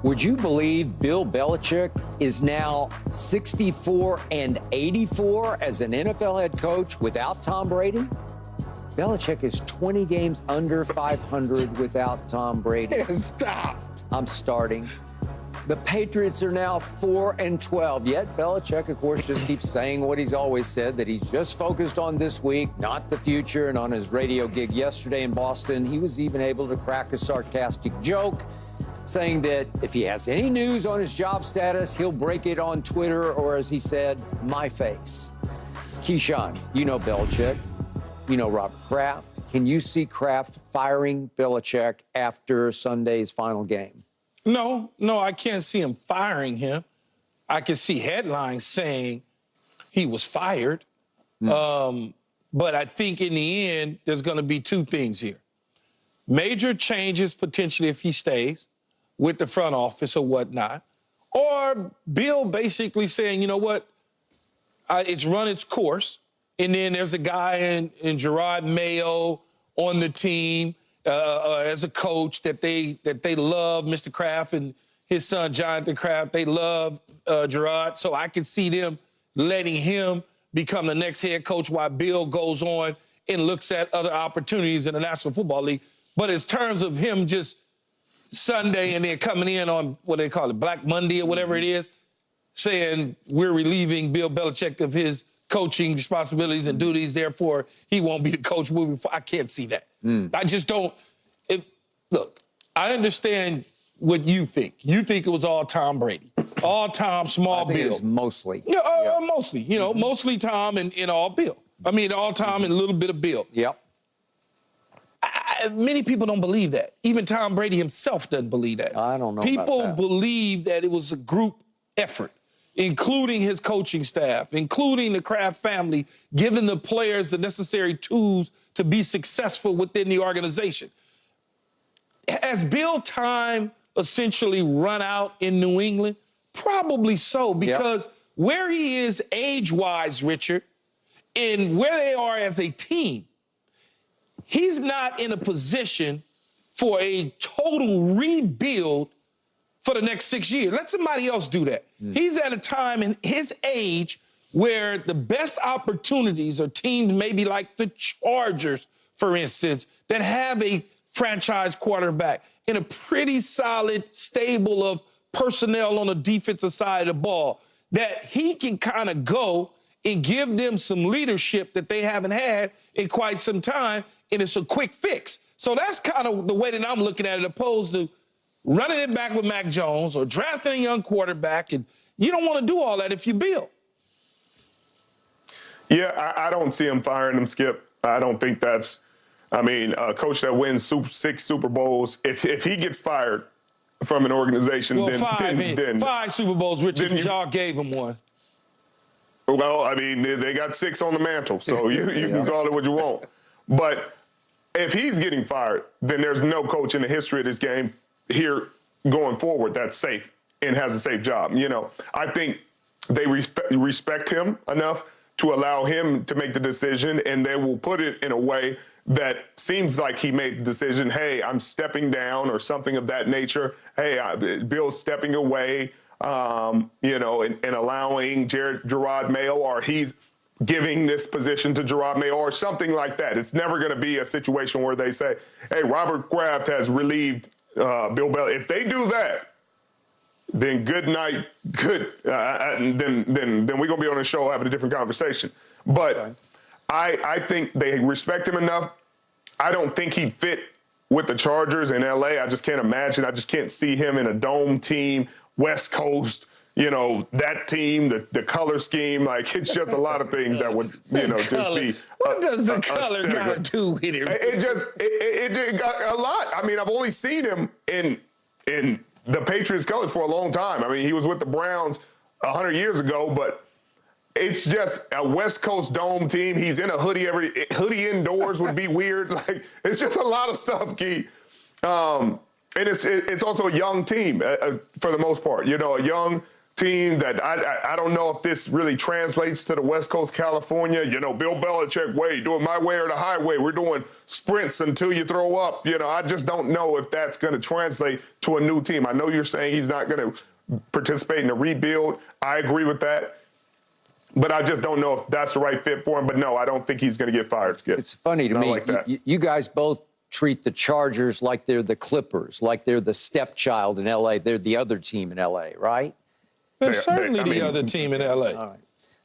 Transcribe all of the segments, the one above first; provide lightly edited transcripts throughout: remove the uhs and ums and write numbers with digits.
Would you believe Bill Belichick is now 64-84 as an NFL head coach without Tom Brady? Belichick is 20 games under 500 without Tom Brady. Yeah, stop. I'm starting. The Patriots are now 4-12, yet Belichick, of course, just keeps saying what he's always said, that he's just focused on this week, not the future. And on his radio gig yesterday in Boston, he was even able to crack a sarcastic joke, saying that if he has any news on his job status, he'll break it on Twitter, or as he said, my face. Keyshawn, you know Belichick. You know Robert Kraft. Can you see Kraft firing Belichick after Sunday's final game? No, I can't see him firing him. I can see headlines saying he was fired. But I think in the end, there's going to be two things here. Major changes potentially if he stays with the front office or whatnot. Or Bill basically saying, you know what, it's run its course. And then there's a guy in Gerard Mayo on the team as a coach that they love, Mr. Kraft and his son Jonathan Kraft. They love Gerard, so I can see them letting him become the next head coach while Bill goes on and looks at other opportunities in the National Football League. But in terms of him just Sunday and then coming in on what they call it, Black Monday or whatever it is, saying we're relieving Bill Belichick of his coaching responsibilities and duties, therefore he won't be the coach moving forward. I can't see that. I just don't. Look, I understand what you think. You think it was all Tom Brady. All Tom, small Bill. It was mostly. Yeah, mostly. You know, mostly Tom and all Bill. I mean, all Tom and a little bit of Bill. Yep. Many people don't believe that. Even Tom Brady himself doesn't believe that. I don't know People about that. believe that it was a group effort, including his coaching staff, including the Kraft family, giving the players the necessary tools to be successful within the organization. Has Bill time essentially run out in New England? Probably so, because where he is age-wise, Richard, and where they are as a team, he's not in a position for a total rebuild for the next 6 years. Let somebody else do that. He's at a time in his age where the best opportunities are teams maybe like the Chargers, for instance, that have a franchise quarterback in a pretty solid stable of personnel on the defensive side of the ball, that he can kind of go and give them some leadership that they haven't had in quite some time, and it's a quick fix. So that's kind of the way that I'm looking at it, opposed to running it back with Mac Jones or drafting a young quarterback. And you don't want to do all that if you Bill. Yeah, I don't see him firing him, Skip. I don't think that's, a coach that wins 6 Super Bowls, if he gets fired from an organization, well, then 5 Super Bowls, Richard, because y'all gave him one. Well, they got 6 on the mantle, so you can call it what you want. But if he's getting fired, then there's no coach in the history of this game here going forward that's safe and has a safe job. You know, I think they respect him enough to allow him to make the decision, and they will put it in a way that seems like he made the decision, hey, I'm stepping down or something of that nature. Hey, Bill's stepping away, and allowing Gerard Mayo, or he's giving this position to Gerard Mayo or something like that. It's never going to be a situation where they say, hey, Robert Kraft has relieved Bill Belichick. If they do that, then good night, good. Then we're going to be on the show having a different conversation. But I think they respect him enough. I don't think he'd fit with the Chargers in L.A. I just can't imagine. I just can't see him in a dome team, West Coast, that team, the color scheme. Like, it's just a lot of things that would, just be. What does the color got to do with it? It got a lot. I mean, I've only seen him in the Patriots colors for a long time. I mean, he was with the Browns 100 years ago, but it's just a West Coast dome team. He's in a hoodie. Hoodie indoors would be weird. Like, it's just a lot of stuff, Key. And it's also a young team for the most part. A young team that I don't know if this really translates to the West Coast California. You know, Bill Belichick way, do it my way or the highway. We're doing sprints until you throw up. You know, I just don't know if that's going to translate to a new team. I know you're saying he's not going to participate in the rebuild. I agree with that. But I just don't know if that's the right fit for him. But no, I don't think he's going to get fired, Skip. It's funny to me. Like that. You guys both treat the Chargers like they're the Clippers, like they're the stepchild in L.A. They're the other team in L.A., right? They're certainly the other team in L.A. All right.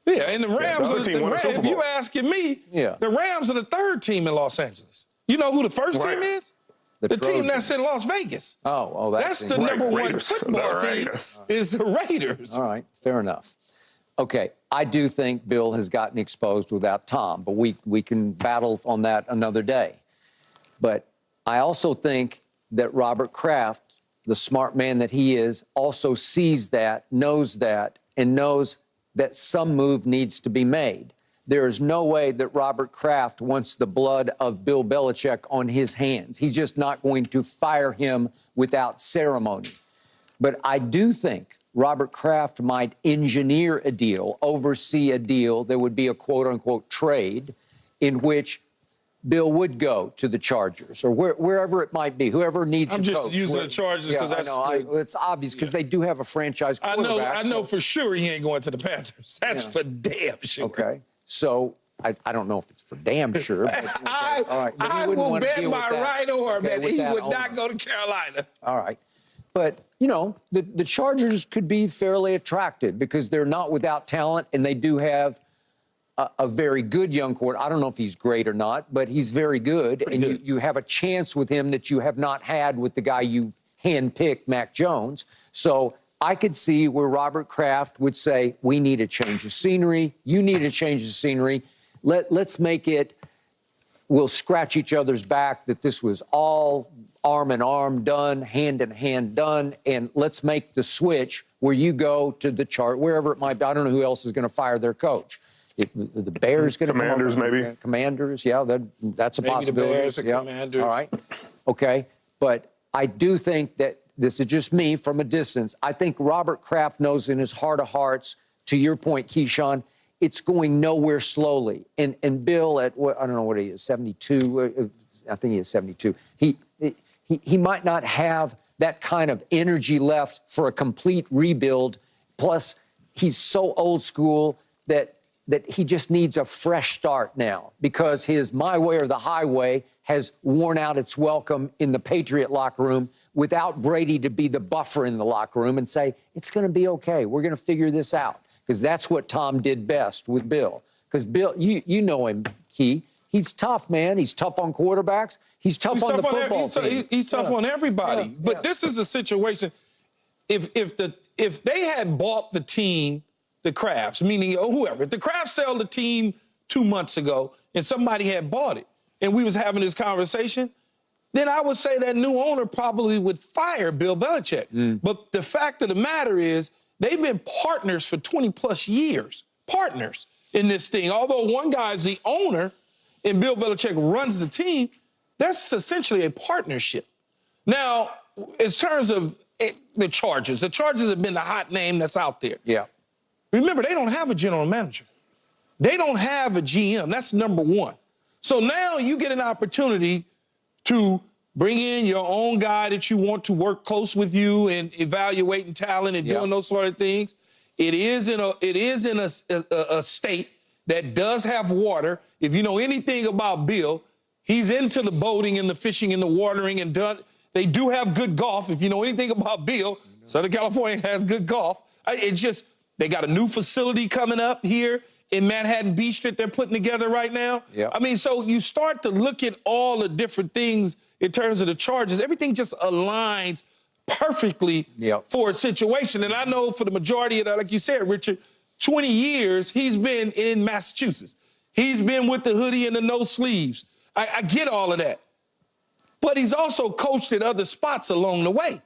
Yeah, and the Rams the are other team won a Super if Bowl. you asking me, Yeah. the Rams are the third team in Los Angeles. You know who the first team is? The team Trojans. that's in Las Vegas. Oh, That's the right. number one Raiders. football The team Raiders. is the Raiders. All right, fair enough. Okay, I do think Bill has gotten exposed without Tom, but we can battle on that another day. But I also think that Robert Kraft, the smart man that he is, also sees that, and knows that some move needs to be made. There is no way that Robert Kraft wants the blood of Bill Belichick on his hands. He's just not going to fire him without ceremony. But I do think Robert Kraft might engineer a deal, oversee a deal that would be a quote-unquote trade in which Bill would go to the Chargers or wherever it might be, whoever needs I'm a just coach. using the Chargers because that's it's obvious because they do have a franchise quarterback. I know for sure he ain't going to the Panthers. That's for damn sure. Okay, so I don't know if it's for damn sure. But, okay. All right. But he I wouldn't will want to bet deal with my that. right arm Okay, that with he that would owner. not go to Carolina. All right. But, you know, the Chargers could be fairly attractive because they're not without talent and they do have a very good young quarterback. I don't know if he's great or not, but he's very good. Pretty and good. You have a chance with him that you have not had with the guy you handpicked, Mac Jones. So I could see where Robert Kraft would say, we need a change of scenery. You need a change of scenery. Let's make it, we'll scratch each other's back that this was all arm in arm done, hand in hand done, and let's make the switch where you go to the chart, wherever it might be. I don't know who else is going to fire their coach. The Bears going to Commanders, maybe. Commanders, yeah, that's a Maybe the possibility. Bears or yeah. Commanders. All right, okay, but I do think that this is just me from a distance. I think Robert Kraft knows in his heart of hearts, to your point, Keyshawn, it's going nowhere slowly. And Bill at what, I don't know what he is, 72. I think he is 72. He might not have that kind of energy left for a complete rebuild. Plus, he's so old school that he just needs a fresh start now because his my way or the highway has worn out its welcome in the Patriot locker room without Brady to be the buffer in the locker room and say, it's going to be okay. We're going to figure this out. Because that's what Tom did best with Bill. Because Bill, you know him, Key. He's tough, man. He's tough on quarterbacks. He's tough on the football team. He's tough on everybody. Yeah, But yeah. this is a situation. If they had bought the team, the Crafts, meaning whoever, if the Crafts sell the team 2 months ago and somebody had bought it and we was having this conversation, then I would say that new owner probably would fire Bill Belichick. But the fact of the matter is they've been partners for 20 plus years, partners in this thing. Although one guy is the owner and Bill Belichick runs the team, that's essentially a partnership. Now, in terms of the Chargers have been the hot name that's out there. Yeah. Remember, they don't have a general manager. They don't have a GM. That's number one. So now you get an opportunity to bring in your own guy that you want to work close with you and evaluating talent and doing those sort of things. It is in a state that does have water. If you know anything about Bill, he's into the boating and the fishing and the watering and they do have good golf. If you know anything about Bill, Southern California has good golf. They got a new facility coming up here in Manhattan Beach that they're putting together right now. Yeah. I mean, so you start to look at all the different things in terms of the Chargers. Everything just aligns perfectly for a situation. And I know for the majority of that, like you said, Richard, 20 years he's been in Massachusetts. He's been with the hoodie and the no sleeves. I get all of that. But he's also coached at other spots along the way.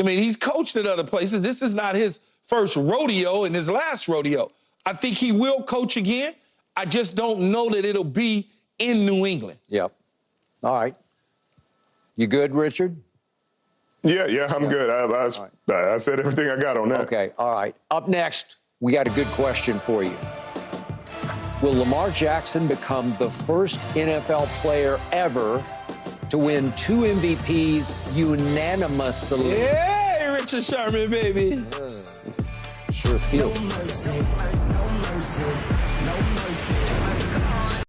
I mean, he's coached at other places. This is not his first rodeo and his last rodeo. I think he will coach again. I just don't know that it'll be in New England. Yep. All right. You good, Richard? Yeah, I'm good. I said everything I got on that. Okay, all right. Up next, we got a good question for you. Will Lamar Jackson become the first NFL player ever to win 2 MVPs unanimously? Hey, Richard Sherman, baby. Sure feels. No mercy, no mercy, no mercy.